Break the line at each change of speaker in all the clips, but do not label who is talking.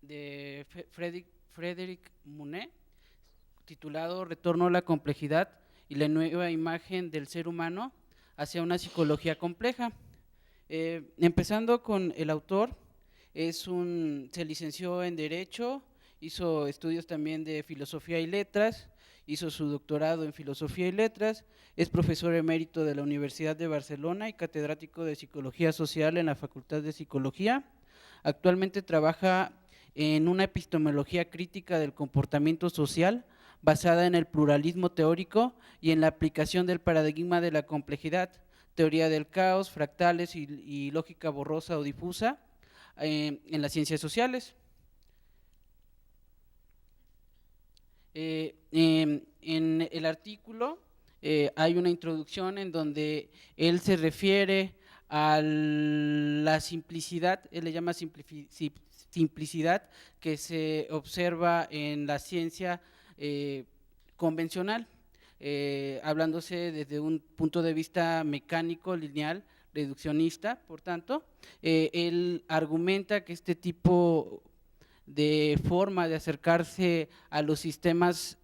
de Frédéric Monet, titulado Retorno a la complejidad y la nueva imagen del ser humano hacia una psicología compleja. Empezando con el autor, se licenció en Derecho, hizo estudios también de Filosofía y Letras, hizo su doctorado en Filosofía y Letras, es profesor emérito de la Universidad de Barcelona y catedrático de Psicología Social en la Facultad de Psicología. Actualmente trabaja en una epistemología crítica del comportamiento social basada en el pluralismo teórico y en la aplicación del paradigma de la complejidad, teoría del caos, fractales y lógica borrosa o difusa en las ciencias sociales. En el artículo hay una introducción en donde él se refiere a la simplicidad, él le llama simplicidad que se observa en la ciencia convencional, hablándose desde un punto de vista mecánico, lineal, reduccionista. Por tanto, él argumenta que este tipo de forma de acercarse a los sistemas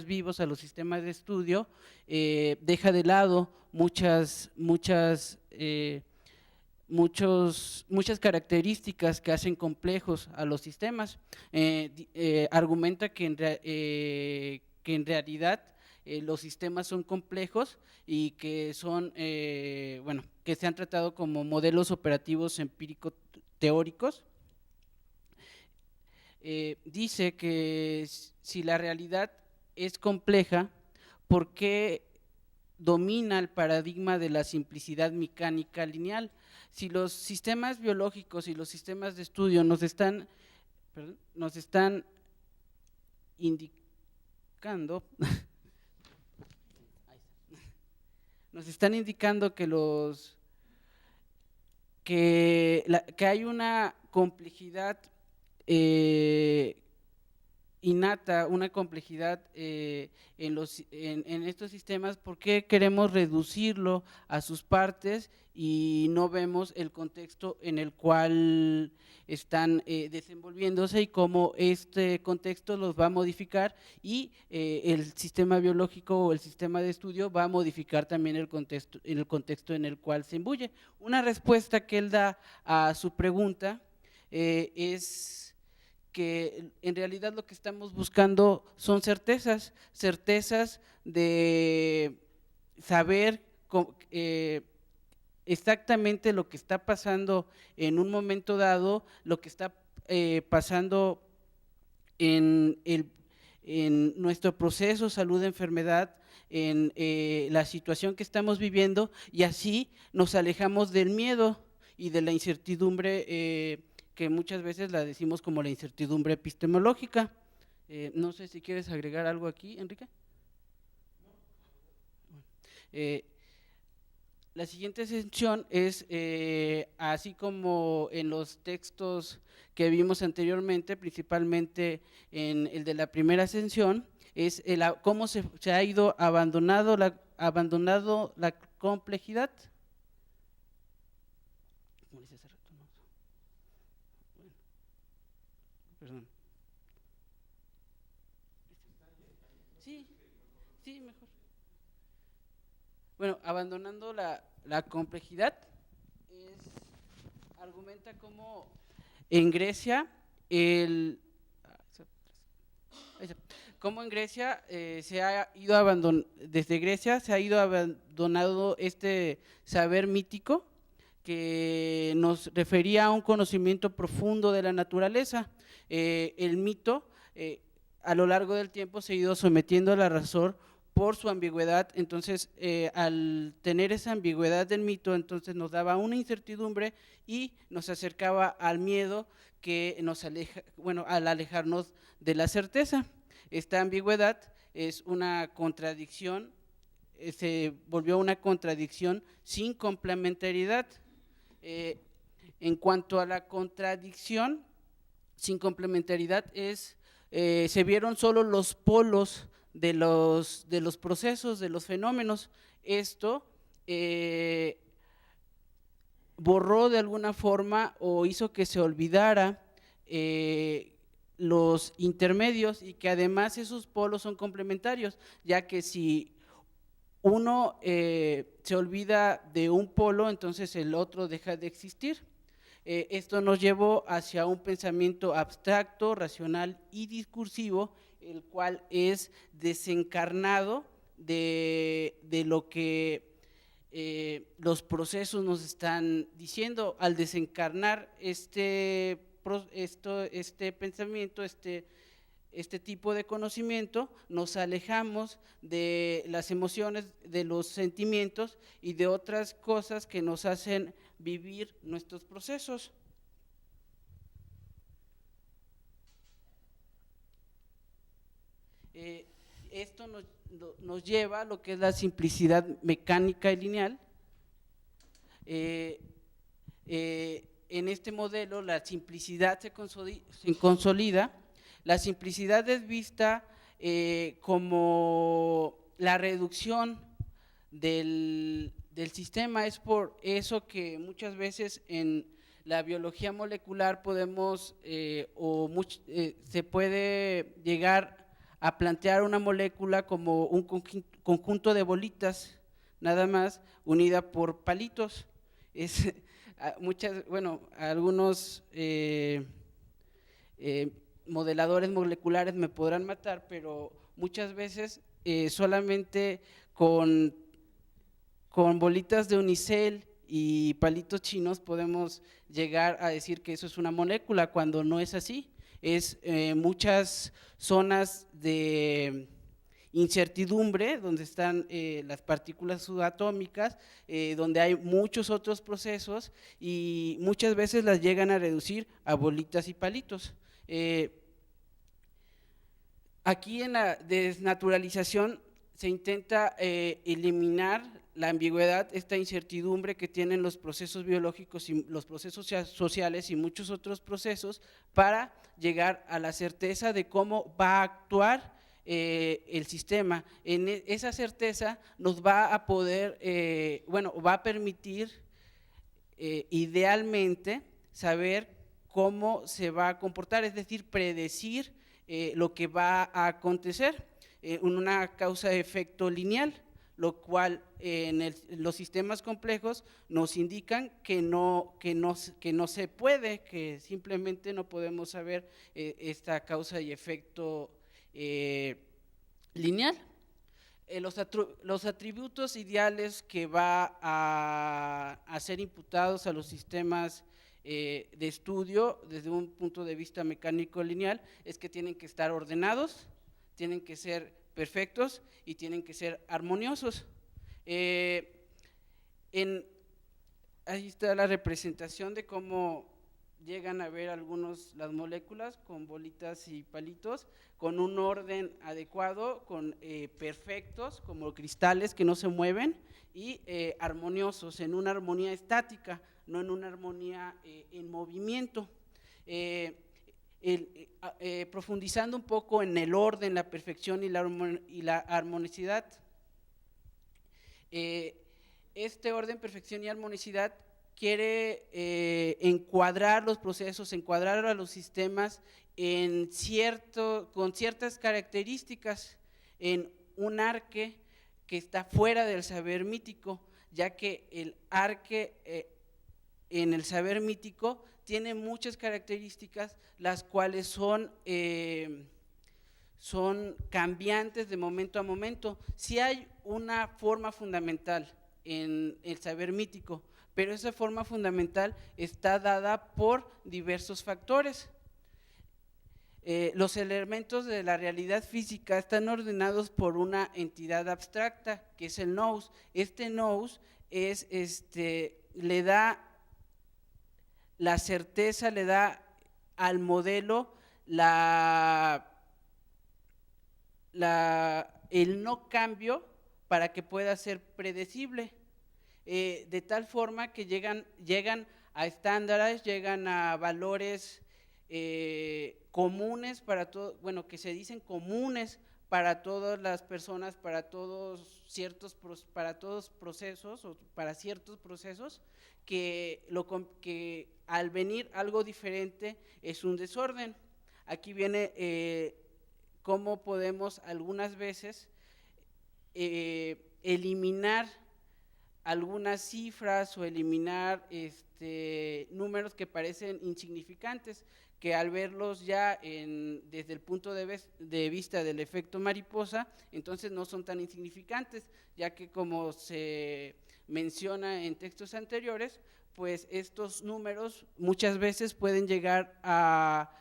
vivos, a los sistemas de estudio, deja de lado muchas características que hacen complejos a los sistemas. Argumenta que en realidad los sistemas son complejos y que que se han tratado como modelos operativos empíricos teóricos. Dice que si la realidad es compleja, ¿por qué domina el paradigma de la simplicidad mecánica lineal? Si los sistemas biológicos y los sistemas de estudio nos están indicando que hay una complejidad innata, una complejidad en estos sistemas, ¿por qué queremos reducirlo a sus partes y no vemos el contexto en el cual están desenvolviéndose y cómo este contexto los va a modificar y el sistema biológico o el sistema de estudio va a modificar también el contexto en el cual se imbuye? Una respuesta que él da a su pregunta es que en realidad lo que estamos buscando son certezas de saber exactamente lo que está pasando en un momento dado, lo que está pasando en nuestro proceso salud-enfermedad, en la situación que estamos viviendo, y así nos alejamos del miedo y de la incertidumbre que muchas veces la decimos como la incertidumbre epistemológica. No sé si quieres agregar algo aquí, Enrique. La siguiente sección es, así como en los textos que vimos anteriormente, principalmente en el de la primera sección, es cómo se ha ido abandonando la complejidad. Perdón. Sí, mejor. Bueno, abandonando la complejidad, argumenta cómo en Grecia desde Grecia se ha ido abandonando este saber mítico que nos refería a un conocimiento profundo de la naturaleza. El mito a lo largo del tiempo se ha ido sometiendo a la razón por su ambigüedad. Entonces al tener esa ambigüedad del mito, entonces nos daba una incertidumbre y nos acercaba al miedo que nos aleja, al alejarnos de la certeza. Esta ambigüedad es una contradicción, se volvió una contradicción sin complementariedad. En cuanto a la contradicción sin complementariedad, se vieron solo los polos de los procesos, de los fenómenos. Esto borró de alguna forma o hizo que se olvidara los intermedios y que además esos polos son complementarios, ya que si uno se olvida de un polo, entonces el otro deja de existir. Esto nos llevó hacia un pensamiento abstracto, racional y discursivo, el cual es desencarnado de lo que los procesos nos están diciendo. Al desencarnar este pensamiento, este tipo de conocimiento, nos alejamos de las emociones, de los sentimientos y de otras cosas que nos hacen vivir nuestros procesos. Esto nos lleva a lo que es la simplicidad mecánica y lineal. En este modelo la simplicidad se consolida. La simplicidad es vista como la reducción del sistema. Es por eso que muchas veces en la biología molecular podemos se puede llegar a plantear una molécula como un conjunto de bolitas nada más unida por palitos. Algunos modeladores moleculares me podrán matar, pero muchas veces solamente con bolitas de unicel y palitos chinos podemos llegar a decir que eso es una molécula, cuando no es así. Es muchas zonas de incertidumbre donde están las partículas subatómicas, donde hay muchos otros procesos y muchas veces las llegan a reducir a bolitas y palitos. Aquí en la desnaturalización se intenta eliminar la ambigüedad, esta incertidumbre que tienen los procesos biológicos y los procesos sociales y muchos otros procesos, para llegar a la certeza de cómo va a actuar el sistema. Esa certeza nos va a poder, va a permitir idealmente saber cómo se va a comportar, es decir, predecir lo que va a acontecer en una causa-efecto lineal, lo cual en los sistemas complejos nos indican que no se puede, que simplemente no podemos saber esta causa y efecto lineal. Los atributos ideales que va a ser imputados a los sistemas de estudio desde un punto de vista mecánico lineal es que tienen que estar ordenados, tienen que ser perfectos y tienen que ser armoniosos. Ahí está la representación de cómo llegan a ver las moléculas con bolitas y palitos, con un orden adecuado, con perfectos, como cristales que no se mueven, y armoniosos, en una armonía estática, no en una armonía en movimiento. Profundizando un poco en el orden, la perfección y la armonicidad. Este orden, perfección y armonicidad quiere encuadrar los procesos, encuadrar a los sistemas con ciertas características en un arque que está fuera del saber mítico, ya que el arque en el saber mítico tiene muchas características, las cuales son cambiantes de momento a momento. Sí hay una forma fundamental en el saber mítico, pero esa forma fundamental está dada por diversos factores. Los elementos de la realidad física están ordenados por una entidad abstracta, que es el nous. Este nous le da la certeza, le da al modelo el no cambio para que pueda ser predecible, de tal forma que llegan a estándares, llegan a valores comunes para todo, que se dicen comunes para todas las personas, para todos procesos o para ciertos procesos, que al venir algo diferente es un desorden. Aquí viene cómo podemos algunas veces eliminar algunas cifras o eliminar números que parecen insignificantes, que al verlos ya desde el punto de vista del efecto mariposa, entonces no son tan insignificantes, ya que como se menciona en textos anteriores, pues estos números muchas veces pueden llegar a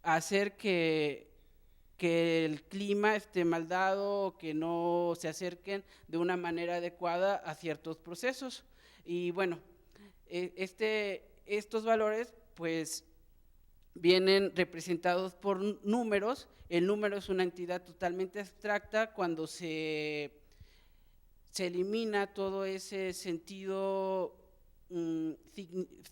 hacer que el clima esté mal dado, que no se acerquen de una manera adecuada a ciertos procesos. Y bueno, estos valores pues vienen representados por números. El número es una entidad totalmente abstracta cuando se elimina todo ese sentido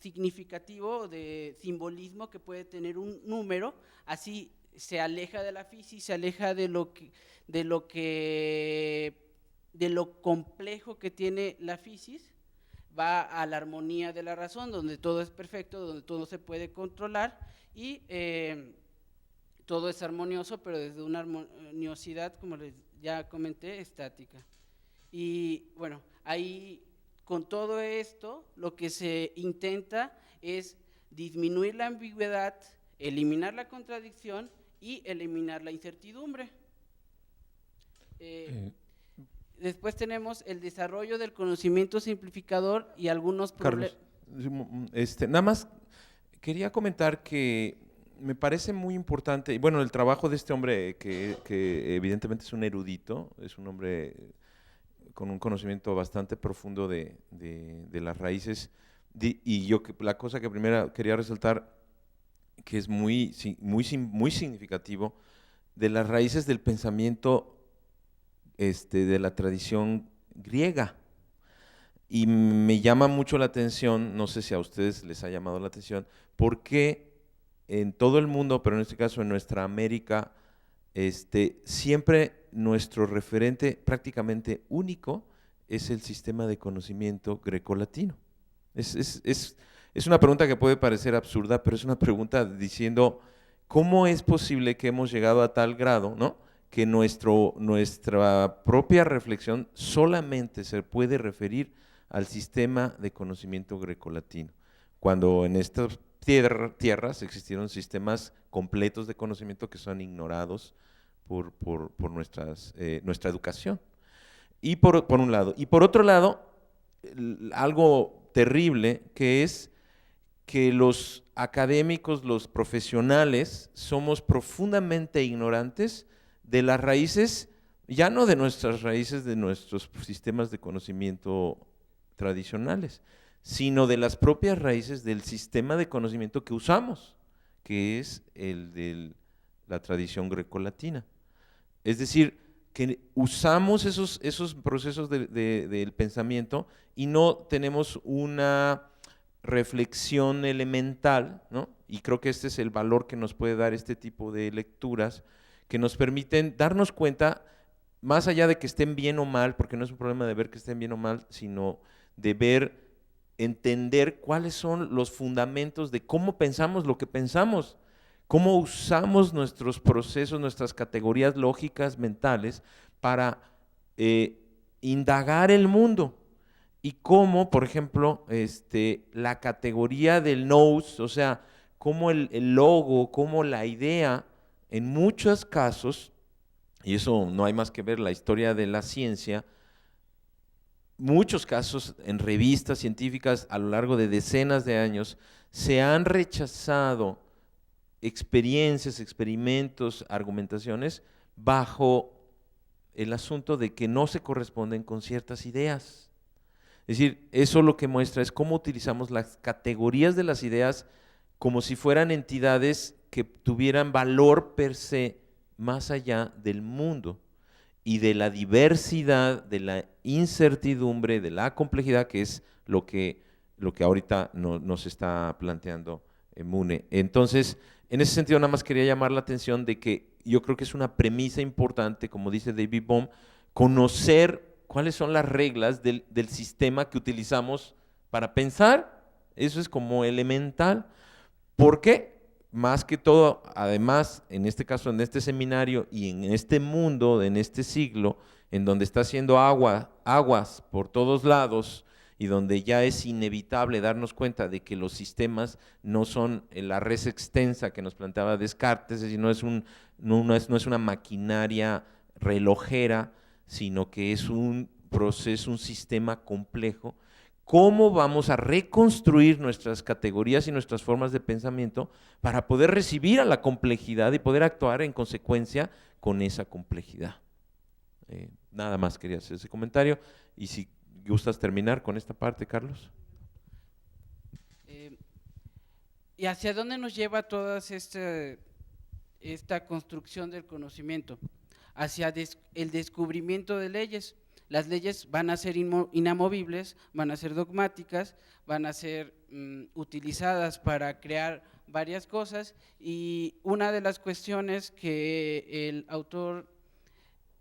significativo de simbolismo que puede tener un número. Así se aleja de la física, se aleja de lo complejo que tiene la física, va a la armonía de la razón, donde todo es perfecto, donde todo se puede controlar y todo es armonioso, pero desde una armoniosidad, como les ya comenté, estática. Y bueno, ahí con todo esto lo que se intenta es disminuir la ambigüedad, eliminar la contradicción y eliminar la incertidumbre. Después tenemos el desarrollo del conocimiento simplificador y algunos
problemas. Nada más quería comentar que me parece muy importante, bueno, el trabajo de este hombre que evidentemente es un erudito, es un hombre con un conocimiento bastante profundo de las raíces, y yo la cosa que primero quería resaltar, que es muy significativo, de las raíces del pensamiento de la tradición griega. Y me llama mucho la atención, no sé si a ustedes les ha llamado la atención, porque en todo el mundo, pero en este caso en nuestra América, siempre nuestro referente prácticamente único es el sistema de conocimiento grecolatino. Es una pregunta que puede parecer absurda, pero es una pregunta diciendo, ¿cómo es posible que hemos llegado a tal grado, ¿no?, que nuestra propia reflexión solamente se puede referir al sistema de conocimiento grecolatino, cuando en estas tierras existieron sistemas completos de conocimiento que son ignorados por nuestra educación? Y por un lado. Y por otro lado, algo terrible, que es que los académicos, los profesionales, somos profundamente ignorantes de las raíces, ya no de nuestras raíces, de nuestros sistemas de conocimiento tradicionales, sino de las propias raíces del sistema de conocimiento que usamos, que es el de la tradición grecolatina. Es decir, que usamos esos procesos del pensamiento y no tenemos una reflexión elemental, ¿no? Y creo que este es el valor que nos puede dar este tipo de lecturas, que nos permiten darnos cuenta, más allá de que estén bien o mal, porque no es un problema de ver que estén bien o mal, sino de entender cuáles son los fundamentos de cómo pensamos lo que pensamos, cómo usamos nuestros procesos, nuestras categorías lógicas mentales para indagar el mundo. Y cómo, por ejemplo, la categoría del nous, o sea, cómo el logo, cómo la idea, en muchos casos, y eso no hay más que ver la historia de la ciencia, muchos casos en revistas científicas a lo largo de decenas de años, se han rechazado experiencias, experimentos, argumentaciones bajo el asunto de que no se corresponden con ciertas ideas. Es decir, eso lo que muestra es cómo utilizamos las categorías de las ideas como si fueran entidades que tuvieran valor per se más allá del mundo y de la diversidad, de la incertidumbre, de la complejidad, que es lo que ahorita nos está planteando Mune. Entonces, en ese sentido, nada más quería llamar la atención de que yo creo que es una premisa importante, como dice David Bohm, conocer cuáles son las reglas del sistema que utilizamos para pensar. Eso es como elemental. ¿Por qué? Más que todo, además, en este caso, en este seminario y en este mundo, en este siglo, en donde está haciendo aguas por todos lados y donde ya es inevitable darnos cuenta de que los sistemas no son la res extensa que nos planteaba Descartes, es decir, no es una maquinaria relojera, sino que es un proceso, un sistema complejo. ¿Cómo vamos a reconstruir nuestras categorías y nuestras formas de pensamiento para poder recibir a la complejidad y poder actuar en consecuencia con esa complejidad? Nada más quería hacer ese comentario. Y si gustas terminar con esta parte, Carlos.
¿Y hacia dónde nos lleva toda esta construcción del conocimiento? Hacia el descubrimiento de leyes. Las leyes van a ser inamovibles, van a ser dogmáticas, van a ser utilizadas para crear varias cosas, y una de las cuestiones que el autor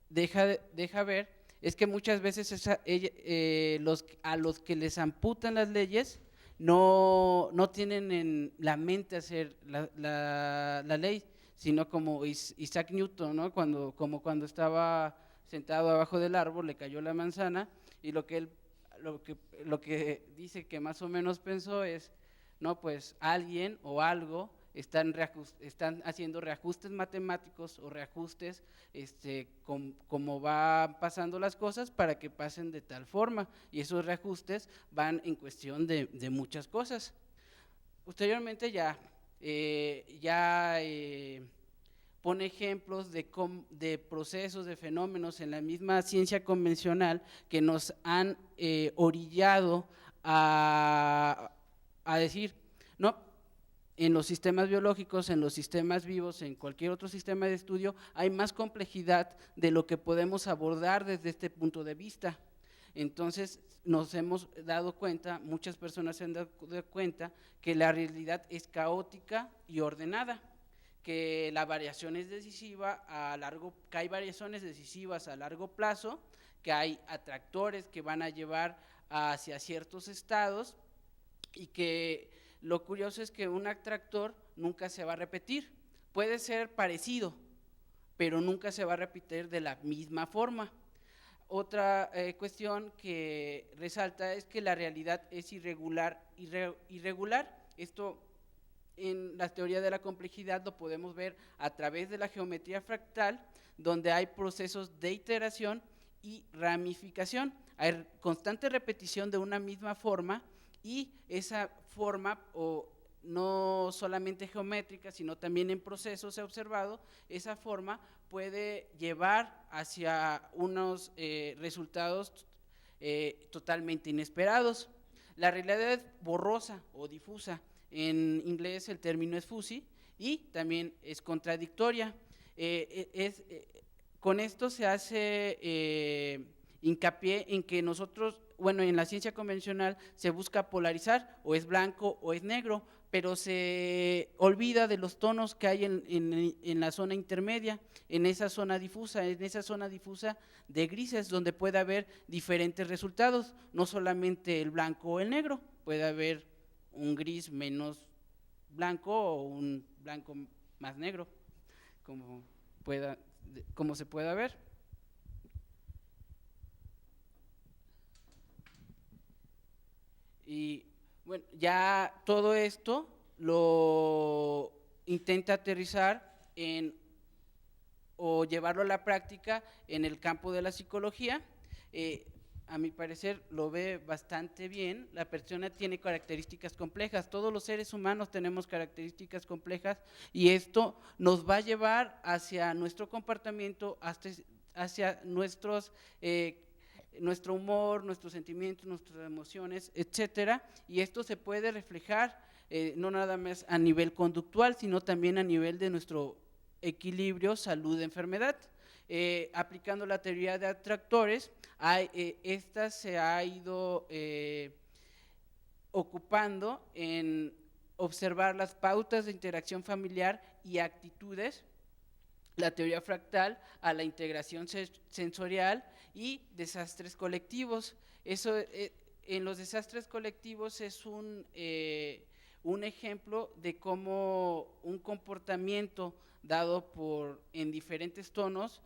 deja ver es que muchas veces a los que les amputan las leyes no tienen en la mente hacer la ley, sino como Isaac Newton, ¿no? Como cuando estaba sentado abajo del árbol, le cayó la manzana, y lo que dice que más o menos pensó es, no, pues alguien o algo están haciendo reajustes matemáticos o reajustes como van pasando las cosas para que pasen de tal forma, y esos reajustes van en cuestión de muchas cosas. Posteriormente pone ejemplos de procesos, de fenómenos en la misma ciencia convencional que nos han orillado a decir, no, en los sistemas biológicos, en los sistemas vivos, en cualquier otro sistema de estudio, hay más complejidad de lo que podemos abordar desde este punto de vista. Entonces nos hemos dado cuenta, muchas personas se han dado cuenta, que la realidad es caótica y ordenada, que la variación es decisiva que hay variaciones decisivas a largo plazo, que hay atractores que van a llevar hacia ciertos estados, y que lo curioso es que un atractor nunca se va a repetir, puede ser parecido, pero nunca se va a repetir de la misma forma. Otra cuestión que resalta es que la realidad es irregular. Esto en la teoría de la complejidad lo podemos ver a través de la geometría fractal, donde hay procesos de iteración y ramificación. Hay constante repetición de una misma forma, y esa forma, o no solamente geométrica, sino también en procesos he observado, esa forma puede llevar hacia unos resultados totalmente inesperados. La realidad es borrosa o difusa. En inglés el término es fuzzy, y también es contradictoria. Con esto se hace hincapié en que nosotros, bueno, en la ciencia convencional se busca polarizar, o es blanco o es negro, pero se olvida de los tonos que hay en la zona intermedia, en esa zona difusa de grises, donde puede haber diferentes resultados, no solamente el blanco o el negro, puede haber un gris menos blanco o un blanco más negro, como se pueda ver. Y bueno, ya todo esto lo intenta aterrizar o llevarlo a la práctica en el campo de la psicología. A mi parecer lo ve bastante bien. La persona tiene características complejas, todos los seres humanos tenemos características complejas, y esto nos va a llevar hacia nuestro comportamiento, hacia nuestro humor, nuestros sentimientos, nuestras emociones, etcétera, y esto se puede reflejar no nada más a nivel conductual, sino también a nivel de nuestro equilibrio salud-enfermedad. Aplicando la teoría de atractores, esta se ha ido ocupando observar las pautas de interacción familiar y actitudes, la teoría fractal a la integración sensorial y desastres colectivos. Eso en los desastres colectivos es un ejemplo de cómo un comportamiento dado en diferentes tonos,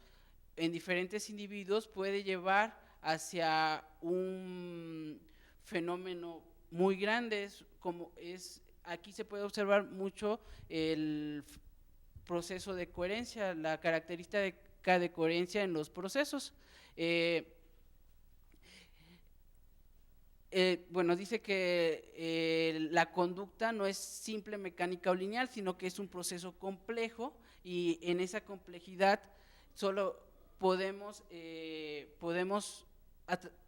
en diferentes individuos, puede llevar hacia un fenómeno muy grande. Aquí se puede observar mucho el proceso de coherencia, la característica de coherencia en los procesos. Bueno, dice que la conducta no es simple mecánica o lineal, sino que es un proceso complejo, y en esa complejidad solo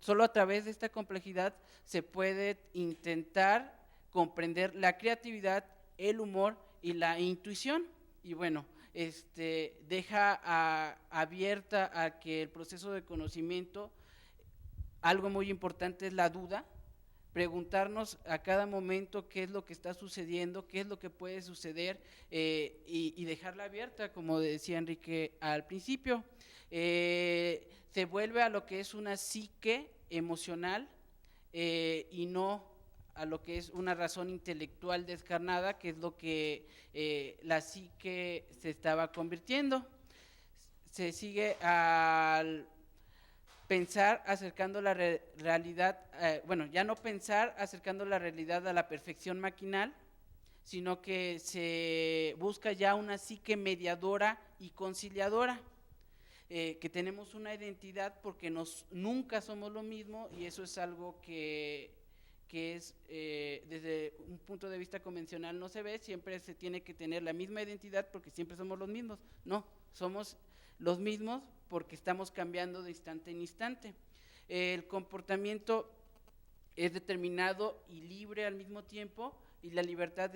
solo a través de esta complejidad se puede intentar comprender la creatividad, el humor y la intuición. Y bueno, deja abierta a que el proceso de conocimiento, algo muy importante es la duda, preguntarnos a cada momento qué es lo que está sucediendo, qué es lo que puede suceder, y dejarla abierta, como decía Enrique al principio. Se vuelve a lo que es una psique emocional, y no a lo que es una razón intelectual descarnada, que es lo que la psique se estaba convirtiendo. Se sigue al pensar acercando la realidad, ya no pensar acercando la realidad a la perfección maquinal, sino que se busca ya una psique mediadora y conciliadora, que tenemos una identidad porque nunca somos lo mismo, y eso es algo que es desde un punto de vista convencional no se ve. Siempre se tiene que tener la misma identidad porque siempre somos los mismos. No, somos los mismos porque estamos cambiando de instante en instante. El comportamiento es determinado y libre al mismo tiempo, y la libertad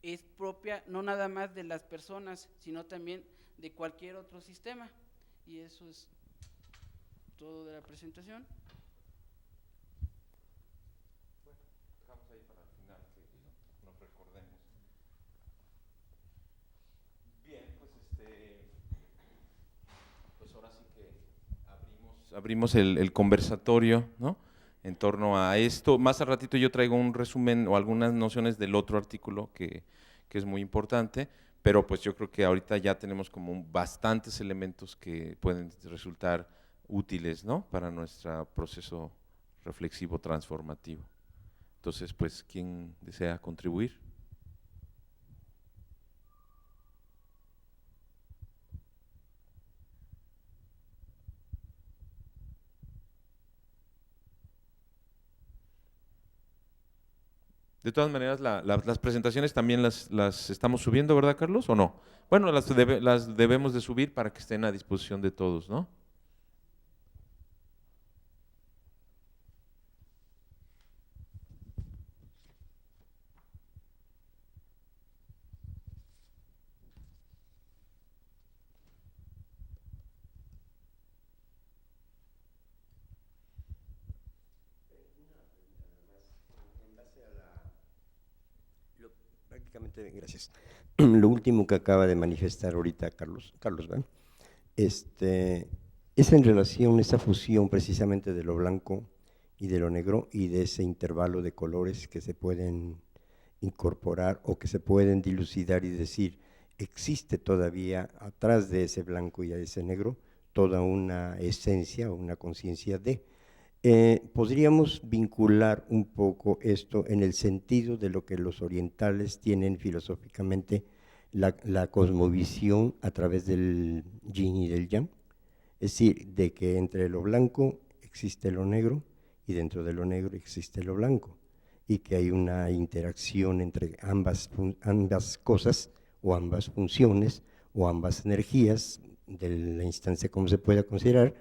es propia no nada más de las personas, sino también de cualquier otro sistema. Y eso es todo de la presentación.
Bueno, dejamos ahí para el final, que nos recordemos. Bien, pues ahora sí que abrimos el conversatorio, ¿no?, en torno a esto. Más al ratito yo traigo un resumen o algunas nociones del otro artículo que es muy importante, pero pues yo creo que ahorita ya tenemos como bastantes elementos que pueden resultar útiles, ¿no?, para nuestro proceso reflexivo transformativo. Entonces, pues, ¿quién desea contribuir? De todas maneras, las presentaciones también las estamos subiendo, ¿verdad, Carlos? ¿O no? Bueno, las debemos de subir para que estén a disposición de todos, ¿no?
Prácticamente, gracias. Lo último que acaba de manifestar ahorita Carlos, ¿verdad? Es en relación a esa fusión precisamente de lo blanco y de lo negro, y de ese intervalo de colores que se pueden incorporar o que se pueden dilucidar y decir, existe todavía atrás de ese blanco y de ese negro toda una esencia o una conciencia de… podríamos vincular un poco esto en el sentido de lo que los orientales tienen filosóficamente, la cosmovisión a través del yin y del yang, es decir, de que entre lo blanco existe lo negro y dentro de lo negro existe lo blanco, y que hay una interacción entre ambas cosas o ambas funciones o ambas energías de la instancia como se pueda considerar,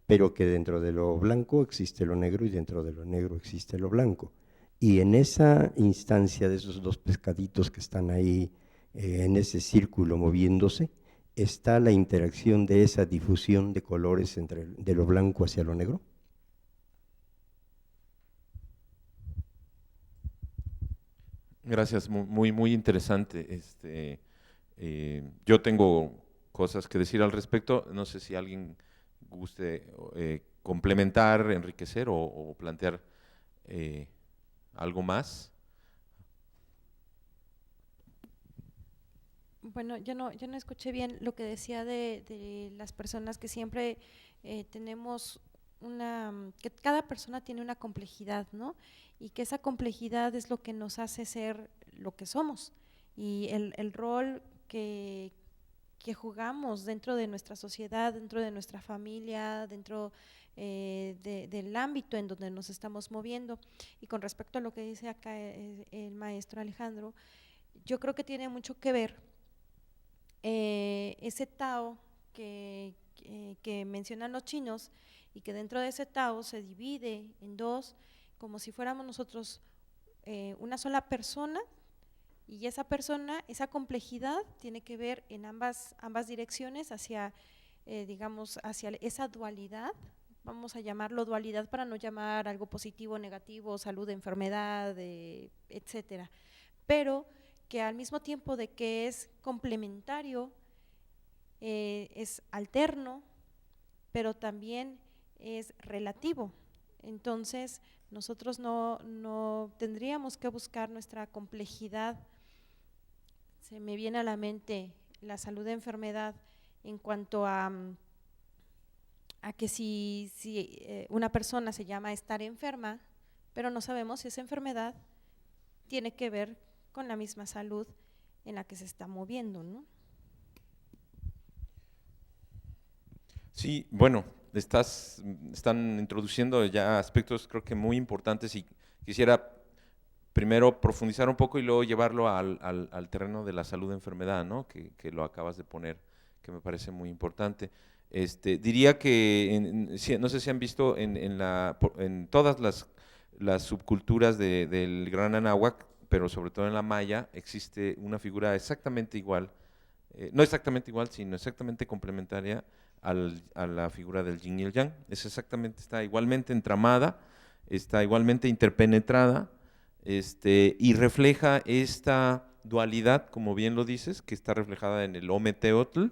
pero que dentro de lo blanco existe lo negro y dentro de lo negro existe lo blanco. Y en esa instancia de esos dos pescaditos que están ahí en ese círculo moviéndose, está la interacción de esa difusión de colores de lo blanco hacia lo negro.
Gracias, muy interesante. Yo tengo cosas que decir al respecto. No sé si alguien guste complementar, enriquecer o plantear algo más.
Bueno, yo no escuché bien lo que decía de las personas que siempre tenemos que cada persona tiene una complejidad, ¿no? Y que esa complejidad es lo que nos hace ser lo que somos. Y el rol que jugamos dentro de nuestra sociedad, dentro de nuestra familia, dentro del ámbito en donde nos estamos moviendo. Y con respecto a lo que dice acá el maestro Alejandro, yo creo que tiene mucho que ver ese Tao que mencionan los chinos, y que dentro de ese Tao se divide en dos, como si fuéramos nosotros una sola persona, y esa persona, esa complejidad tiene que ver en ambas direcciones hacia, digamos, hacia esa dualidad. Vamos a llamarlo dualidad para no llamar algo positivo, negativo, salud, enfermedad, etcétera. Pero que al mismo tiempo de que es complementario, es alterno, pero también es relativo. Entonces, nosotros no tendríamos que buscar nuestra complejidad. Se me viene a la mente la salud de enfermedad en cuanto a que si una persona se llama estar enferma, pero no sabemos si esa enfermedad tiene que ver con la misma salud en la que se está moviendo, ¿no?
Sí, bueno, están introduciendo ya aspectos creo que muy importantes y quisiera primero profundizar un poco y luego llevarlo al terreno de la salud de enfermedad, ¿no? Que lo acabas de poner, que me parece muy importante. Diría que, no sé si han visto en todas las subculturas del Gran Anáhuac, pero sobre todo en la maya, existe una figura exactamente igual, no exactamente igual, sino exactamente complementaria a la figura del yin y el yang. Está igualmente entramada, está igualmente interpenetrada, y refleja esta dualidad, como bien lo dices, que está reflejada en el Ome Teotl.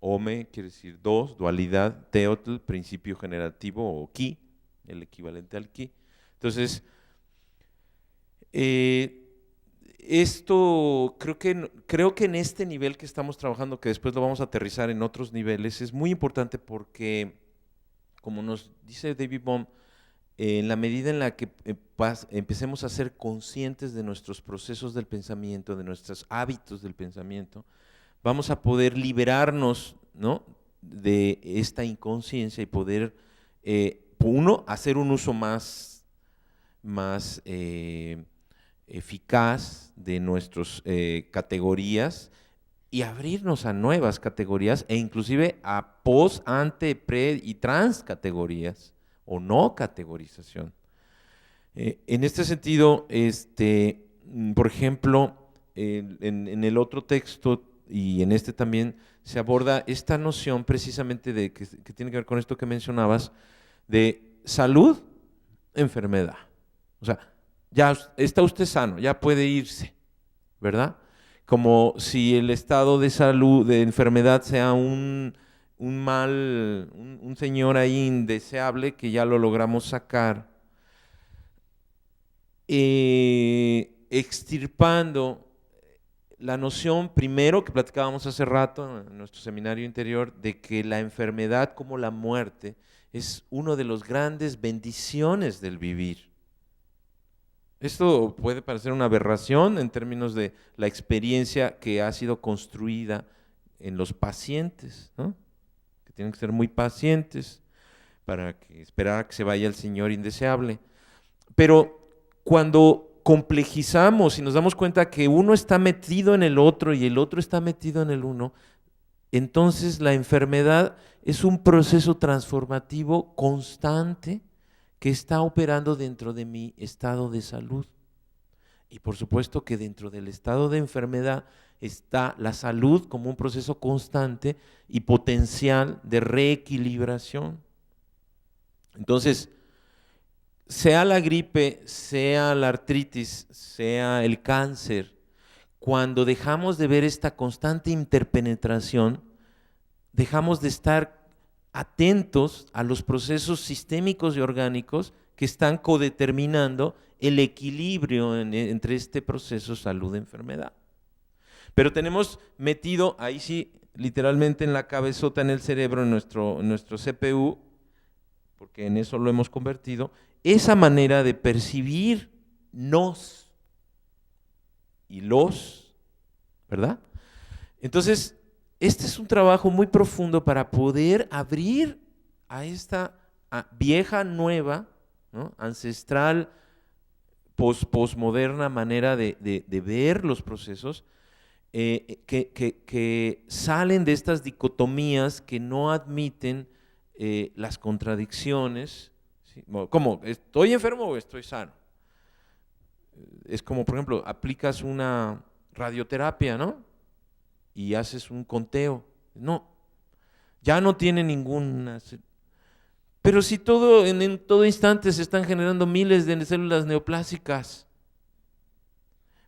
Ome quiere decir dos, dualidad, Teotl, principio generativo o ki, el equivalente al ki. Entonces, esto creo que en este nivel que estamos trabajando, que después lo vamos a aterrizar en otros niveles, es muy importante porque, como nos dice David Bohm, en la medida en la que empecemos a ser conscientes de nuestros procesos del pensamiento, de nuestros hábitos del pensamiento, vamos a poder liberarnos, ¿no?, de esta inconsciencia y poder, uno, hacer un uso más eficaz de nuestras categorías y abrirnos a nuevas categorías e inclusive a post, ante, pre y trans categorías o no categorización. En este sentido, por ejemplo, en el otro texto y en este también se aborda esta noción precisamente que tiene que ver con esto que mencionabas, de salud, enfermedad. O sea, ya está usted sano, ya puede irse, ¿verdad? Como si el estado de salud, de enfermedad sea un señor ahí indeseable que ya lo logramos sacar, extirpando la noción primero que platicábamos hace rato en nuestro seminario interior de que la enfermedad como la muerte es una de las grandes bendiciones del vivir. Esto puede parecer una aberración en términos de la experiencia que ha sido construida en los pacientes, ¿no?, que tienen que ser muy pacientes para esperar a que se vaya el señor indeseable. Pero cuando complejizamos y nos damos cuenta que uno está metido en el otro y el otro está metido en el uno, entonces la enfermedad es un proceso transformativo constante que está operando dentro de mi estado de salud. Y por supuesto que dentro del estado de enfermedad está la salud como un proceso constante y potencial de reequilibración. Entonces, sea la gripe, sea la artritis, sea el cáncer, cuando dejamos de ver esta constante interpenetración, dejamos de estar atentos a los procesos sistémicos y orgánicos que están codeterminando el equilibrio entre este proceso salud-enfermedad. Pero tenemos metido, ahí sí, literalmente en la cabezota, en el cerebro, en nuestro CPU, porque en eso lo hemos convertido, esa manera de percibir nos y los, ¿verdad? Entonces, este es un trabajo muy profundo para poder abrir a esta vieja, nueva, ¿no?, ancestral, posmoderna manera de ver los procesos, que salen de estas dicotomías que no admiten las contradicciones, ¿sí? ¿Cómo? ¿Estoy enfermo o estoy sano? Es como, por ejemplo, aplicas una radioterapia, ¿no?, y haces un conteo. No, ya no tiene ninguna. Pero si en todo instante se están generando miles de células neoplásicas.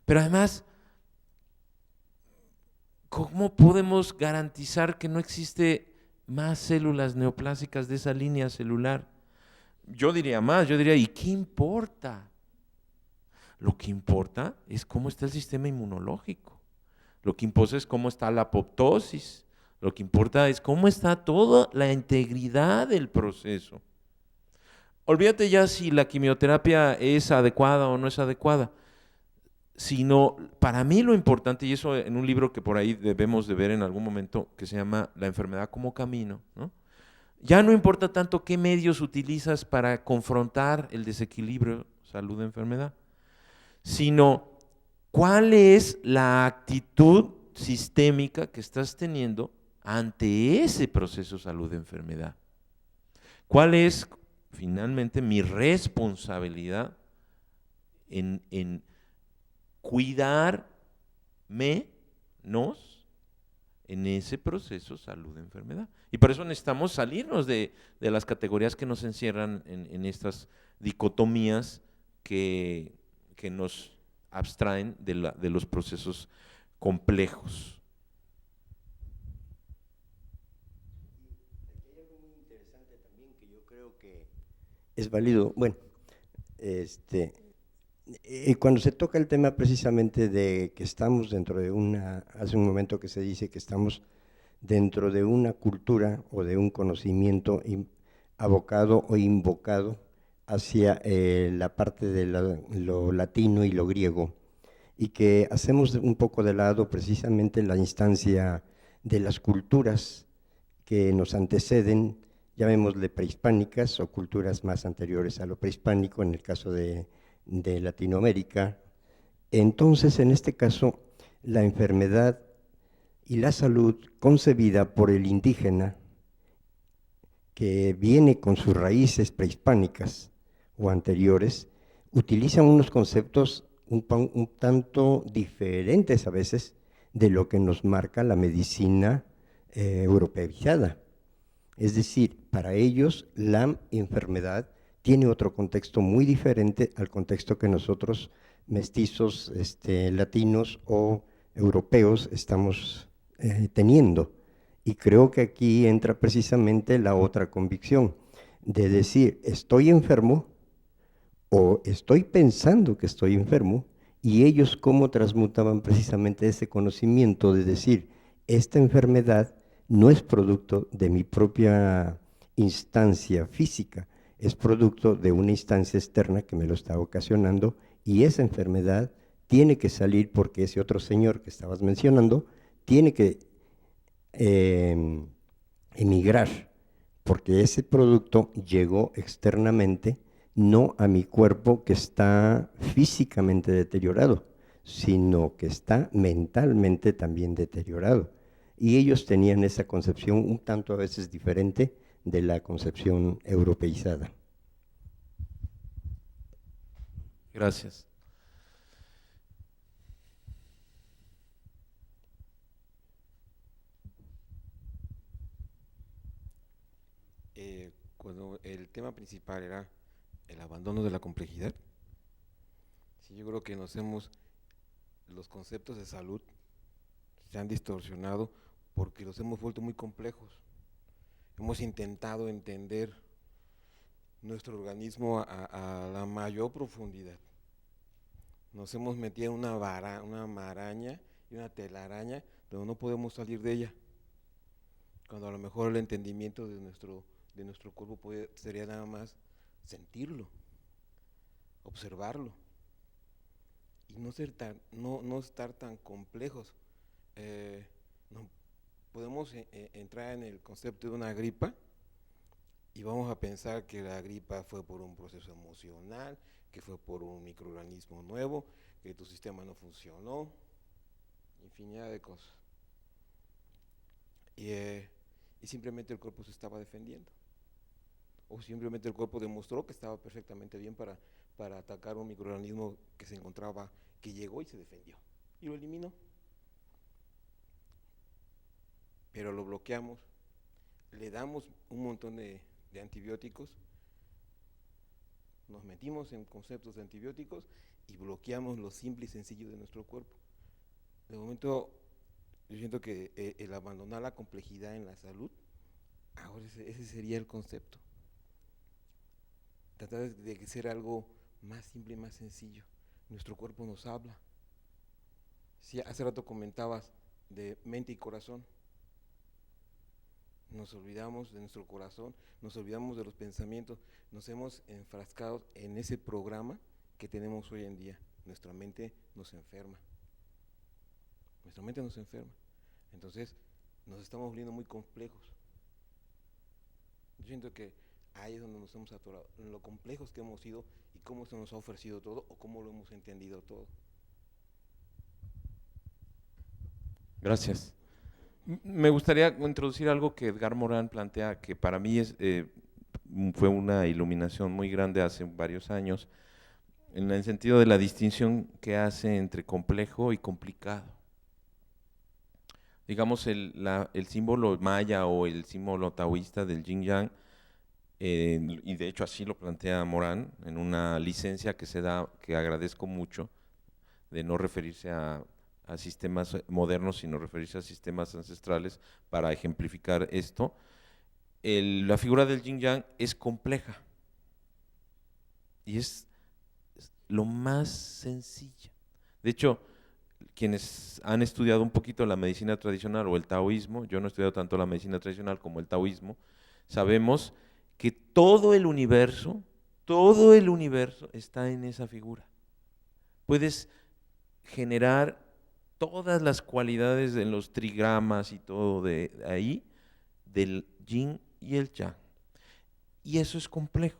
Pero además, ¿cómo podemos garantizar que no existe más células neoplásicas de esa línea celular? Yo diría más, ¿y qué importa? Lo que importa es cómo está el sistema inmunológico. Lo que importa es cómo está la apoptosis. Lo que importa es cómo está toda la integridad del proceso. Olvídate ya si la quimioterapia es adecuada o no es adecuada, sino para mí lo importante, y eso en un libro que por ahí debemos de ver en algún momento, que se llama La enfermedad como camino, ¿no? Ya no importa tanto qué medios utilizas para confrontar el desequilibrio salud-enfermedad, sino cuál es la actitud sistémica que estás teniendo ante ese proceso salud-enfermedad. ¿Cuál es finalmente mi responsabilidad en cuidarme, en ese proceso salud-enfermedad? Y por eso necesitamos salirnos de las categorías que nos encierran en estas dicotomías que nos abstraen de los procesos complejos.
Aquí hay algo muy interesante también que yo creo que es válido. Bueno, cuando se toca el tema precisamente de que estamos dentro de hace un momento que se dice que estamos dentro de una cultura o de un conocimiento abocado o invocado hacia la parte de lo latino y lo griego, y que hacemos un poco de lado precisamente la instancia de las culturas que nos anteceden, llamémosle prehispánicas o culturas más anteriores a lo prehispánico, en el caso de Latinoamérica. Entonces, en este caso, la enfermedad y la salud concebida por el indígena, que viene con sus raíces prehispánicas o anteriores, utilizan unos conceptos un tanto diferentes a veces de lo que nos marca la medicina europeizada. Es decir, para ellos la enfermedad tiene otro contexto muy diferente al contexto que nosotros, mestizos, latinos o europeos, estamos teniendo. Y creo que aquí entra precisamente la otra convicción de decir, estoy enfermo o estoy pensando que estoy enfermo, y ellos cómo transmutaban precisamente ese conocimiento de decir, esta enfermedad no es producto de mi propia instancia física, es producto de una instancia externa que me lo está ocasionando, y esa enfermedad tiene que salir porque ese otro señor que estabas mencionando tiene que emigrar, porque ese producto llegó externamente, no a mi cuerpo que está físicamente deteriorado, sino que está mentalmente también deteriorado. Y ellos tenían esa concepción un tanto a veces diferente de la concepción europeizada.
Gracias.
Cuando el tema principal era el abandono de la complejidad. Sí, yo creo que los conceptos de salud se han distorsionado porque los hemos vuelto muy complejos. Hemos intentado entender nuestro organismo a la mayor profundidad. Nos hemos metido en una maraña y una telaraña donde no podemos salir de ella. Cuando a lo mejor el entendimiento de nuestro cuerpo sería nada más sentirlo, observarlo y no estar tan complejos. No podemos entrar en el concepto de una gripa y vamos a pensar que la gripa fue por un proceso emocional, que fue por un microorganismo nuevo, que tu sistema no funcionó, infinidad de cosas. Y simplemente el cuerpo se estaba defendiendo. O simplemente el cuerpo demostró que estaba perfectamente bien para atacar un microorganismo que llegó y se defendió. Y lo eliminó. Pero lo bloqueamos, le damos un montón de antibióticos, nos metimos en conceptos de antibióticos y bloqueamos lo simple y sencillo de nuestro cuerpo. De momento, yo siento que el abandonar la complejidad en la salud, ahora ese sería el concepto. Tratar de ser algo más simple y más sencillo. Nuestro cuerpo nos habla. Sí, hace rato comentabas de mente y corazón. Nos olvidamos de nuestro corazón, nos olvidamos de los pensamientos, nos hemos enfrascado en ese programa que tenemos hoy en día. Nuestra mente nos enferma. Entonces, nos estamos volviendo muy complejos. Yo siento que ahí es donde nos hemos atorado, en lo complejos que hemos sido y cómo se nos ha ofrecido todo o cómo lo hemos entendido todo.
Gracias. Me gustaría introducir algo que Edgar Morán plantea, que para mí fue una iluminación muy grande hace varios años, en el sentido de la distinción que hace entre complejo y complicado. Digamos, el símbolo maya o el símbolo taoísta del yin yang, y de hecho así lo plantea Morán en una licencia que se da, que agradezco mucho, de no referirse a sistemas modernos, sino referirse a sistemas ancestrales para ejemplificar esto. La figura del yin yang es compleja y es lo más sencilla. De hecho, quienes han estudiado un poquito la medicina tradicional o el taoísmo, yo no he estudiado tanto la medicina tradicional como el taoísmo, sabemos que todo el universo está en esa figura. Puedes generar todas las cualidades de los trigramas y todo de ahí, del yin y el yang. Y eso es complejo.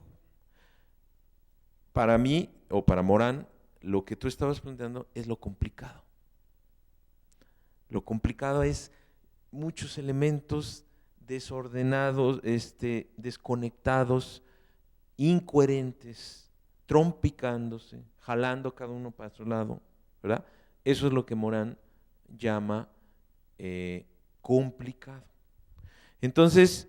Para mí, o para Morán, lo que tú estabas planteando es lo complicado. Lo complicado es muchos elementos desordenados, desconectados, incoherentes, trompicándose, jalando cada uno para su lado, ¿verdad? Eso es lo que Morán llama complicado. Entonces,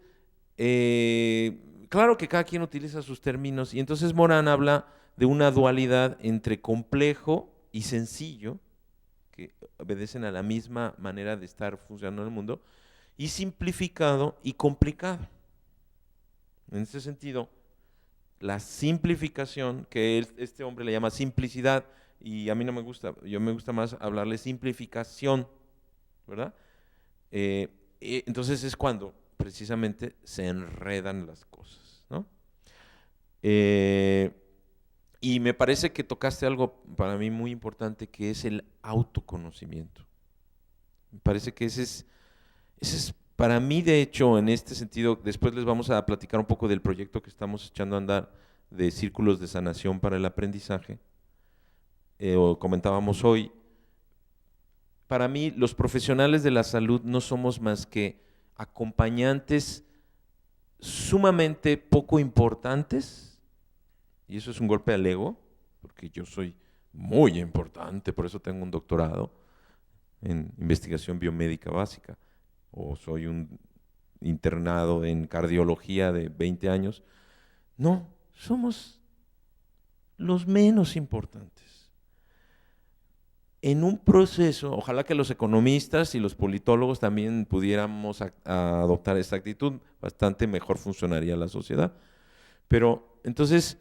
claro que cada quien utiliza sus términos y entonces Morán habla de una dualidad entre complejo y sencillo, que obedecen a la misma manera de estar funcionando en el mundo, y simplificado y complicado. En ese sentido, la simplificación, que este hombre le llama simplicidad, y a mí no me gusta, yo me gusta más hablarle simplificación, ¿verdad? Entonces es cuando precisamente se enredan las cosas, ¿no? Y me parece que tocaste algo para mí muy importante, que es el autoconocimiento. Me parece que ese es para mí, de hecho, en este sentido, después les vamos a platicar un poco del proyecto que estamos echando a andar de círculos de sanación para el aprendizaje, o comentábamos hoy. Para mí, los profesionales de la salud no somos más que acompañantes sumamente poco importantes, y eso es un golpe al ego, porque yo soy muy importante, por eso tengo un doctorado en investigación biomédica básica, o soy un internado en cardiología de 20 años. No, somos los menos importantes. En un proceso, ojalá que los economistas y los politólogos también pudiéramos adoptar esta actitud, bastante mejor funcionaría la sociedad. Pero entonces,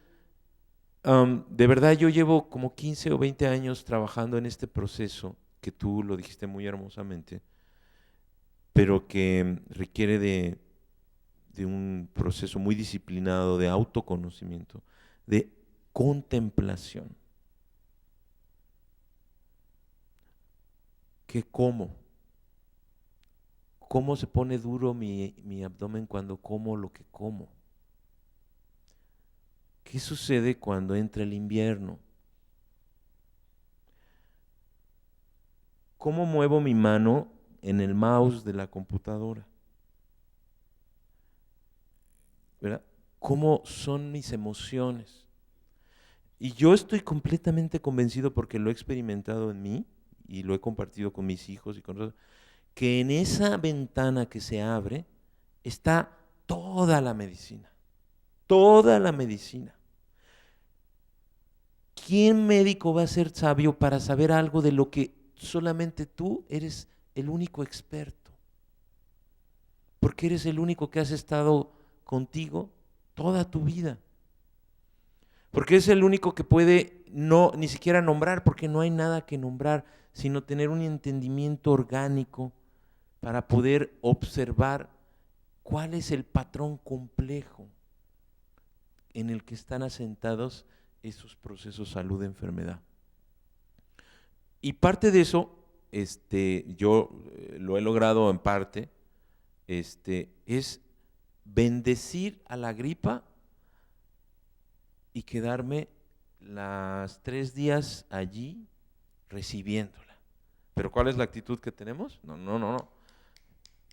de verdad yo llevo como 15 o 20 años trabajando en este proceso, que tú lo dijiste muy hermosamente, pero que requiere de un proceso muy disciplinado de autoconocimiento, de contemplación. ¿Qué como? ¿Cómo se pone duro mi abdomen cuando como lo que como? ¿Qué sucede cuando entra el invierno? ¿Cómo muevo mi mano en el mouse de la computadora? ¿Verdad? ¿Cómo son mis emociones? Y yo estoy completamente convencido, porque lo he experimentado en mí y lo he compartido con mis hijos y con otros, que en esa ventana que se abre está toda la medicina. Toda la medicina. ¿Quién médico va a ser sabio para saber algo de lo que solamente tú eres el único experto? Porque eres el único que has estado contigo toda tu vida. Porque es el único que puede ni siquiera nombrar, porque no hay nada que nombrar, sino tener un entendimiento orgánico para poder observar cuál es el patrón complejo en el que están asentados esos procesos salud-enfermedad. Y parte de eso, yo lo he logrado en parte, es bendecir a la gripa y quedarme los 3 días allí recibiéndola. ¿Pero cuál es la actitud que tenemos? No.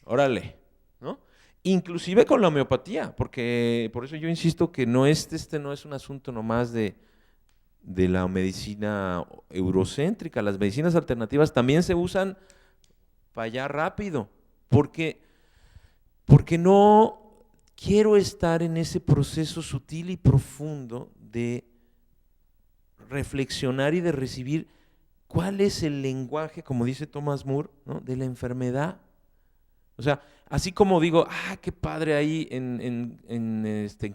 Órale, ¿no? Inclusive con la homeopatía, porque por eso yo insisto que no es un asunto nomás de la medicina eurocéntrica. Las medicinas alternativas también se usan para allá rápido, porque no quiero estar en ese proceso sutil y profundo de reflexionar y de recibir cuál es el lenguaje, como dice Thomas Moore, ¿no?, de la enfermedad. O sea, así como digo, qué padre ahí en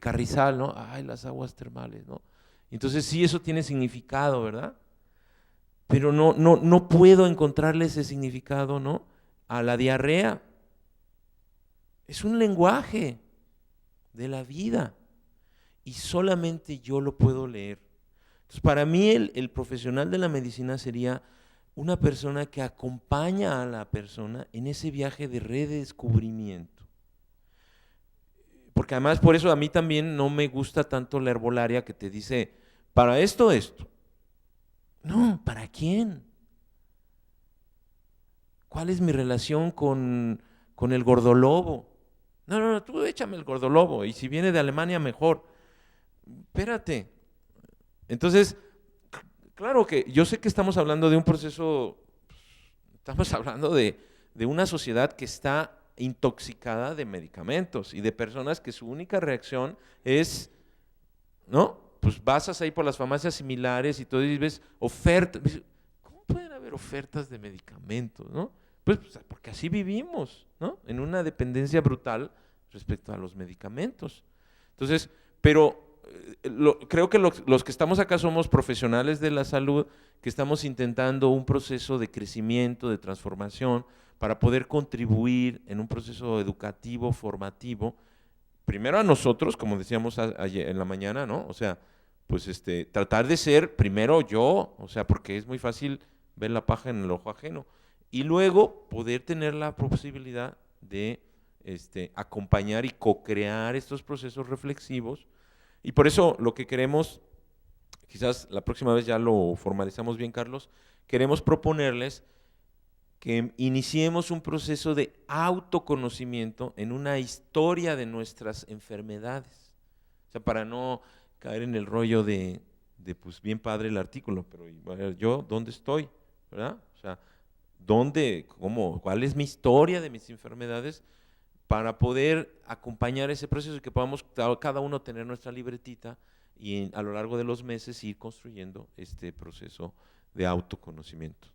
Carrizal, ¿no? Las aguas termales, ¿no? Entonces sí, eso tiene significado, ¿verdad? Pero no puedo encontrarle ese significado, ¿no?, a la diarrea. Es un lenguaje de la vida y solamente yo lo puedo leer. Entonces, para mí el profesional de la medicina sería una persona que acompaña a la persona en ese viaje de redescubrimiento. Porque además, por eso a mí también no me gusta tanto la herbolaria que te dice, para esto. No, ¿para quién? ¿Cuál es mi relación con el gordolobo? No, tú échame el gordolobo, y si viene de Alemania, mejor. Espérate. Entonces, claro que yo sé que estamos hablando de un proceso, estamos hablando de una sociedad que está intoxicada de medicamentos y de personas que su única reacción es, ¿no? Pues vas ahí por las farmacias similares y todo y ves ofertas. ¿Cómo pueden haber ofertas de medicamentos, no? Pues porque así vivimos, ¿no?, en una dependencia brutal respecto a los medicamentos. Entonces, pero creo que los que estamos acá somos profesionales de la salud, que estamos intentando un proceso de crecimiento, de transformación, para poder contribuir en un proceso educativo, formativo, primero a nosotros, como decíamos ayer en la mañana, ¿no? O sea, pues tratar de ser primero yo, o sea, porque es muy fácil ver la paja en el ojo ajeno, y luego poder tener la posibilidad de acompañar y co-crear estos procesos reflexivos. Y por eso lo que queremos, quizás la próxima vez ya lo formalizamos bien, Carlos, queremos proponerles que iniciemos un proceso de autoconocimiento en una historia de nuestras enfermedades. O sea, para no caer en el rollo de pues bien padre el artículo, pero yo, ¿dónde estoy? ¿Verdad? O sea, ¿dónde, cómo, cuál es mi historia de mis enfermedades? Para poder acompañar ese proceso y que podamos cada uno tener nuestra libretita y a lo largo de los meses ir construyendo este proceso de autoconocimiento.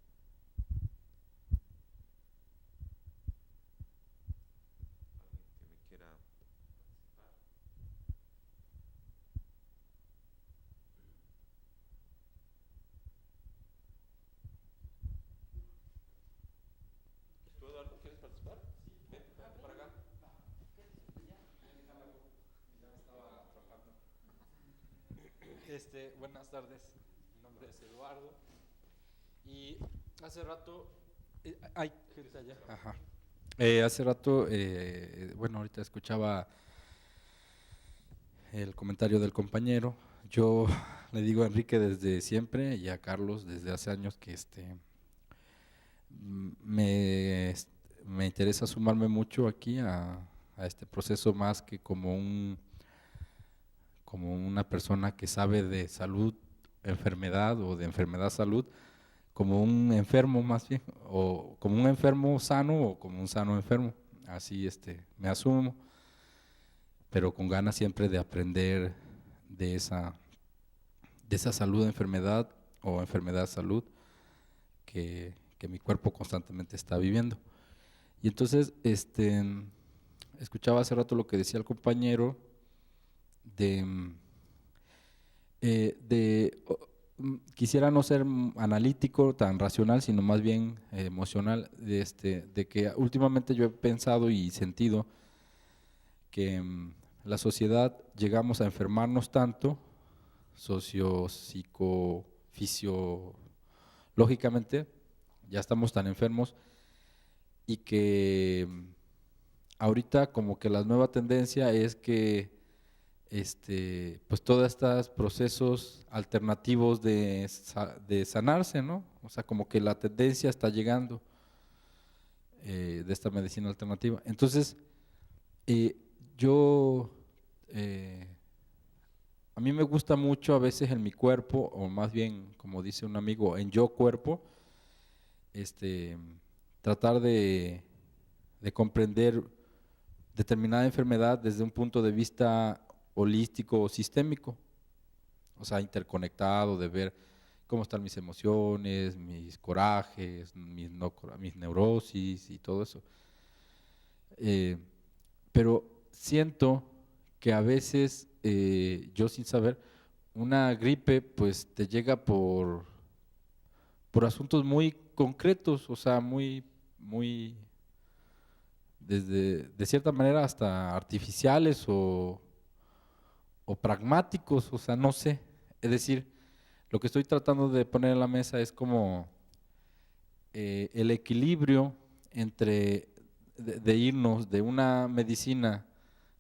Buenas tardes, mi nombre es Eduardo y hace rato, hay gente allá. Ajá. Hace rato, bueno, ahorita escuchaba el comentario del compañero. Yo le digo a Enrique desde siempre y a Carlos desde hace años que me interesa sumarme mucho aquí a este proceso más que como una persona que sabe de salud, enfermedad o de enfermedad salud, como un enfermo más bien, o como un enfermo sano o como un sano enfermo, así me asumo, pero con ganas siempre de aprender de esa salud enfermedad o enfermedad salud que mi cuerpo constantemente está viviendo. Y entonces, escuchaba hace rato lo que decía el compañero quisiera no ser analítico, tan racional, sino más bien emocional, de que últimamente yo he pensado y sentido que la sociedad llegamos a enfermarnos tanto, fisiológicamente, ya estamos tan enfermos y que ahorita como que la nueva tendencia es que pues todos estos procesos alternativos de sanarse, ¿no? O sea, como que la tendencia está llegando de esta medicina alternativa. Entonces, yo, a mí me gusta mucho a veces en mi cuerpo, o más bien, como dice un amigo, en yo cuerpo, tratar de comprender determinada enfermedad desde un punto de vista holístico o sistémico, o sea, interconectado, de ver cómo están mis emociones, mis corajes, mis neurosis y todo eso. Pero siento que a veces, yo sin saber, una gripe pues te llega por asuntos muy concretos, o sea, muy de cierta manera hasta artificiales o pragmáticos, o sea, no sé. Es decir, lo que estoy tratando de poner en la mesa es como el equilibrio entre de irnos de una medicina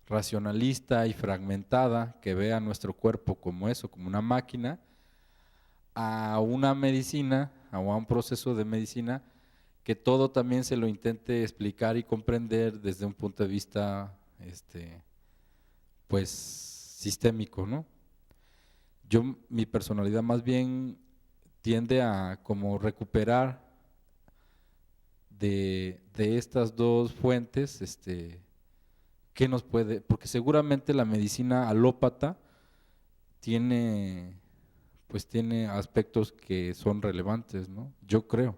racionalista y fragmentada que vea nuestro cuerpo como eso, como una máquina, a una medicina, a un proceso de medicina que todo también se lo intente explicar y comprender desde un punto de vista pues sistémico, ¿no? Mi personalidad más bien tiende a como recuperar de estas dos fuentes, ¿qué nos puede? Porque seguramente la medicina alópata tiene aspectos que son relevantes, ¿no? Yo creo.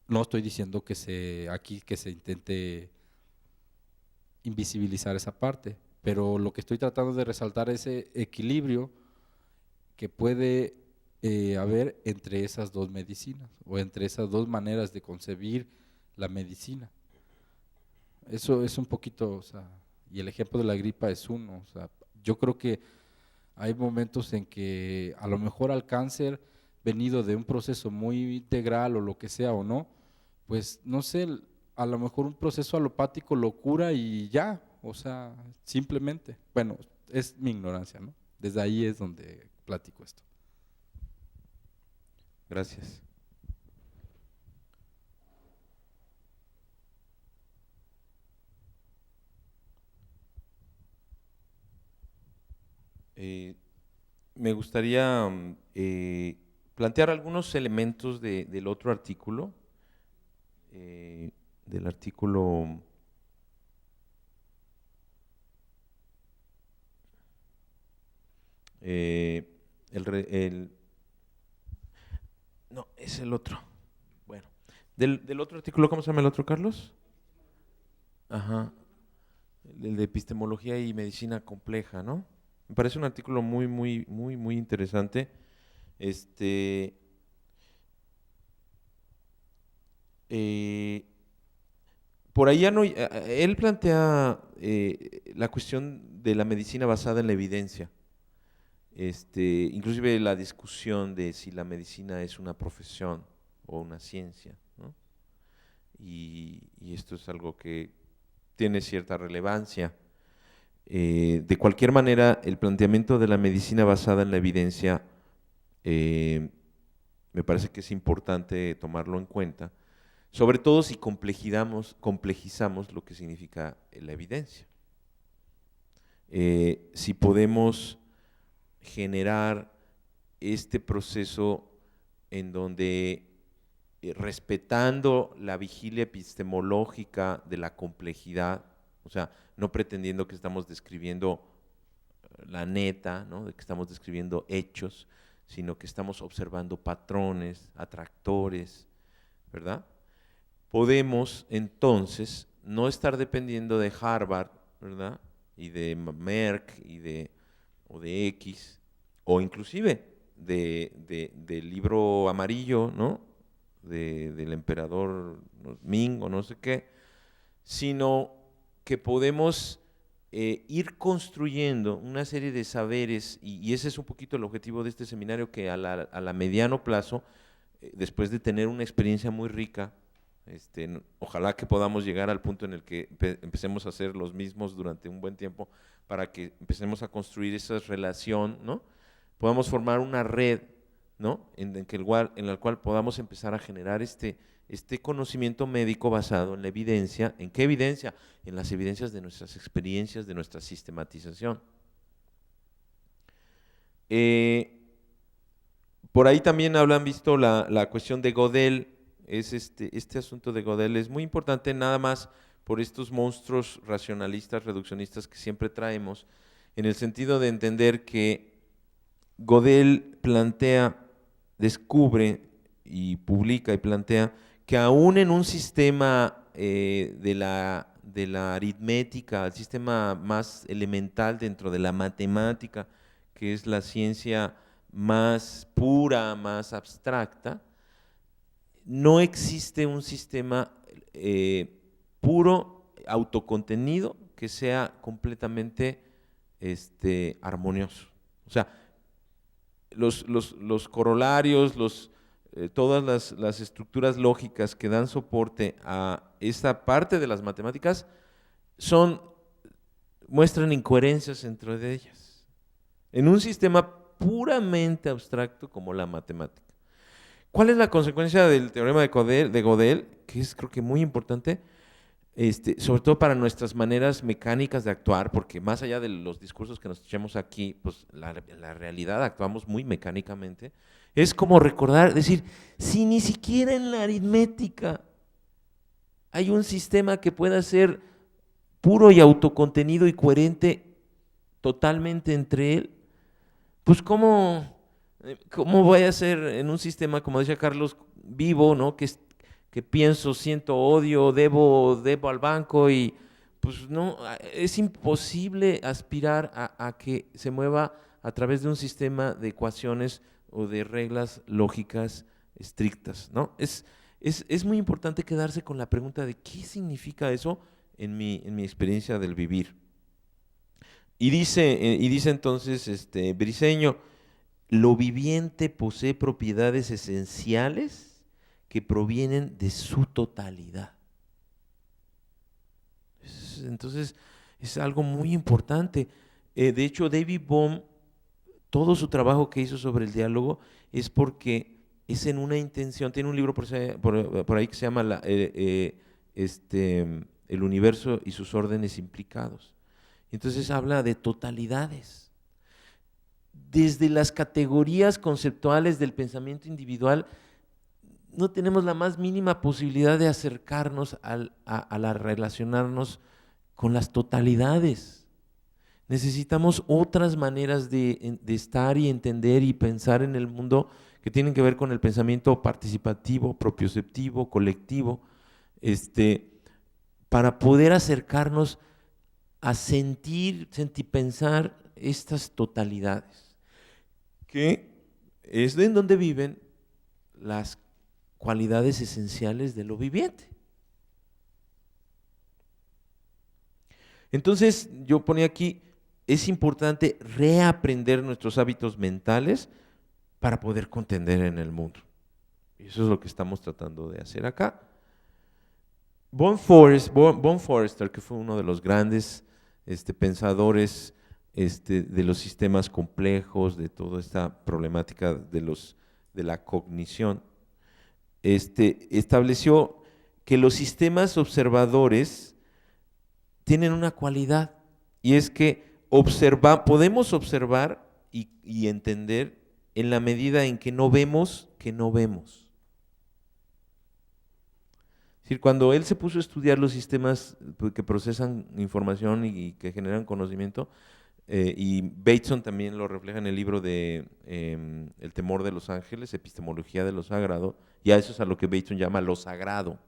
No estoy diciendo que se intente invisibilizar esa parte, pero lo que estoy tratando de resaltar es ese equilibrio que puede haber entre esas dos medicinas o entre esas dos maneras de concebir la medicina. Eso es un poquito, o sea, y el ejemplo de la gripa es uno, o sea, yo creo que hay momentos en que a lo mejor al cáncer venido de un proceso muy integral o lo que sea o no, pues no sé, a lo mejor un proceso alopático lo cura y ya, o sea, simplemente, bueno, es mi ignorancia, ¿no? Desde ahí es donde platico esto.
Gracias. Me gustaría plantear algunos elementos del otro artículo, del artículo No, es el otro. Bueno, del otro artículo, ¿cómo se llama el otro, Carlos? Ajá, el de epistemología y medicina compleja, ¿no? Me parece un artículo muy interesante. Por ahí él plantea la cuestión de la medicina basada en la evidencia. Inclusive la discusión de si la medicina es una profesión o una ciencia, ¿no? Y esto es algo que tiene cierta relevancia. De cualquier manera, el planteamiento de la medicina basada en la evidencia me parece que es importante tomarlo en cuenta, sobre todo si complejizamos lo que significa la evidencia. Si podemos generar este proceso en donde, respetando la vigilia epistemológica de la complejidad, o sea, no pretendiendo que estamos describiendo la neta, ¿no? De que estamos describiendo hechos, sino que estamos observando patrones, atractores, ¿verdad? Podemos entonces no estar dependiendo de Harvard, ¿verdad? Y de Merck o de X, o inclusive del libro amarillo, ¿no? Del emperador Ming o no sé qué, sino que podemos ir construyendo una serie de saberes, y ese es un poquito el objetivo de este seminario, que a la mediano plazo, después de tener una experiencia muy rica, ojalá que podamos llegar al punto en el que empecemos a hacer los mismos durante un buen tiempo, para que empecemos a construir esa relación, ¿no? Podamos formar una red, ¿no? En la cual podamos empezar a generar este conocimiento médico basado en la evidencia. ¿En qué evidencia? En las evidencias de nuestras experiencias, de nuestra sistematización. Por ahí también han visto la cuestión de Gödel. Este asunto de Gödel es muy importante, nada más por estos monstruos racionalistas, reduccionistas que siempre traemos, en el sentido de entender que Gödel descubre y publica y plantea que aún en un sistema de la aritmética, el sistema más elemental dentro de la matemática, que es la ciencia más pura, más abstracta, no existe un sistema puro, autocontenido, que sea completamente armonioso. O sea, los corolarios, todas las estructuras lógicas que dan soporte a esta parte de las matemáticas muestran incoherencias dentro de ellas, en un sistema puramente abstracto como la matemática. ¿Cuál es la consecuencia del teorema de Gödel? Que es, creo que, muy importante, sobre todo para nuestras maneras mecánicas de actuar, porque más allá de los discursos que nos echamos aquí, pues la realidad actuamos muy mecánicamente. Es como recordar, decir, si ni siquiera en la aritmética hay un sistema que pueda ser puro y autocontenido y coherente totalmente entre él, pues ¿cómo voy a ser en un sistema, como decía Carlos, vivo, ¿no? Que pienso, siento odio, debo al banco, y pues no, es imposible aspirar a que se mueva a través de un sistema de ecuaciones o de reglas lógicas estrictas, ¿no? Es muy importante quedarse con la pregunta de qué significa eso en mi experiencia del vivir. Y dice entonces Briceño: lo viviente posee propiedades esenciales que provienen de su totalidad. Entonces, es algo muy importante. De hecho, David Bohm, todo su trabajo que hizo sobre el diálogo es porque es en una intención. Tiene un libro por ahí que se llama El universo y sus órdenes implicados. Entonces habla de totalidades. Desde las categorías conceptuales del pensamiento individual, no tenemos la más mínima posibilidad de acercarnos a relacionarnos con las totalidades. Necesitamos otras maneras de estar y entender y pensar en el mundo que tienen que ver con el pensamiento participativo, propioceptivo, colectivo, para poder acercarnos a pensar estas totalidades, que es de en donde viven las cualidades esenciales de lo viviente. Entonces, yo ponía aquí, es importante reaprender nuestros hábitos mentales para poder contender en el mundo. Y eso es lo que estamos tratando de hacer acá. Von Forster, que fue uno de los grandes pensadores de los sistemas complejos, de toda esta problemática de la cognición, estableció que los sistemas observadores tienen una cualidad, y es que podemos observar y entender en la medida en que no vemos que no vemos. Es decir, cuando él se puso a estudiar los sistemas que procesan información y que generan conocimiento, y Bateson también lo refleja en el libro de El temor de los ángeles, epistemología de lo sagrado, y a eso es a lo que Bateson llama lo sagrado,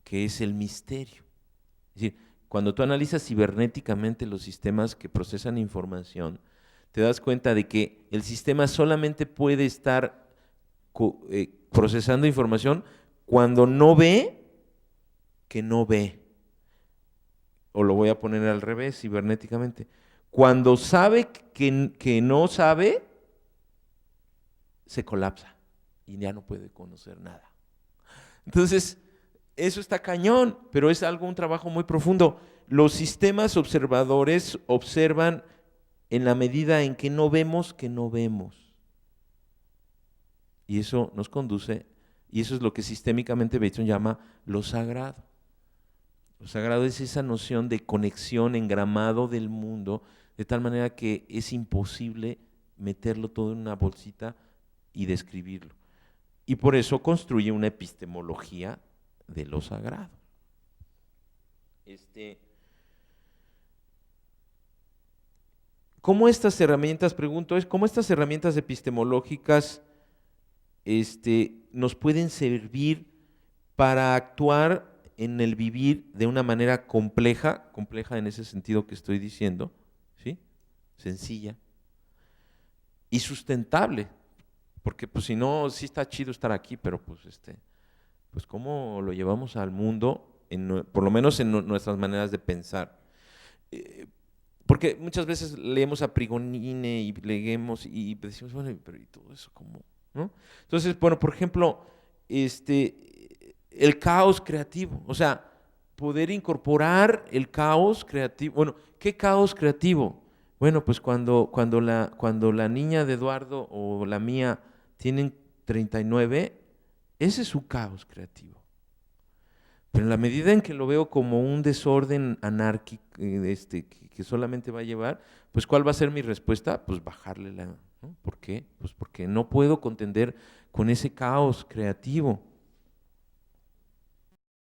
que es el misterio. Es decir, cuando tú analizas cibernéticamente los sistemas que procesan información, te das cuenta de que el sistema solamente puede estar procesando información cuando no ve que no ve. O lo voy a poner al revés, cibernéticamente. Cuando sabe que no sabe, se colapsa y ya no puede conocer nada. Entonces, eso está cañón, pero es un trabajo muy profundo. Los sistemas observadores observan en la medida en que no vemos que no vemos. Y eso nos conduce, y eso es lo que sistémicamente Bateson llama lo sagrado. Lo sagrado es esa noción de conexión, engramado del mundo, de tal manera que es imposible meterlo todo en una bolsita y describirlo. Y por eso construye una epistemología de lo sagrado. ¿Cómo estas herramientas, cómo estas herramientas epistemológicas nos pueden servir para actuar en el vivir de una manera compleja en ese sentido que estoy diciendo, ¿sí? Sencilla y sustentable, porque pues si no, sí está chido estar aquí, pero pues pues cómo lo llevamos al mundo, por lo menos en nuestras maneras de pensar. Porque muchas veces leemos a Prigonine y leemos y decimos, bueno, pero ¿y todo eso cómo? ¿No? Entonces, bueno, por ejemplo, el caos creativo, o sea, poder incorporar el caos creativo. Bueno, ¿qué caos creativo? Bueno, pues cuando la niña de Eduardo o la mía tienen 39, ese es su caos creativo. Pero en la medida en que lo veo como un desorden anárquico, que solamente va a llevar, pues ¿cuál va a ser mi respuesta? Pues bajarle ¿no? ¿Por qué? Pues porque no puedo contender con ese caos creativo.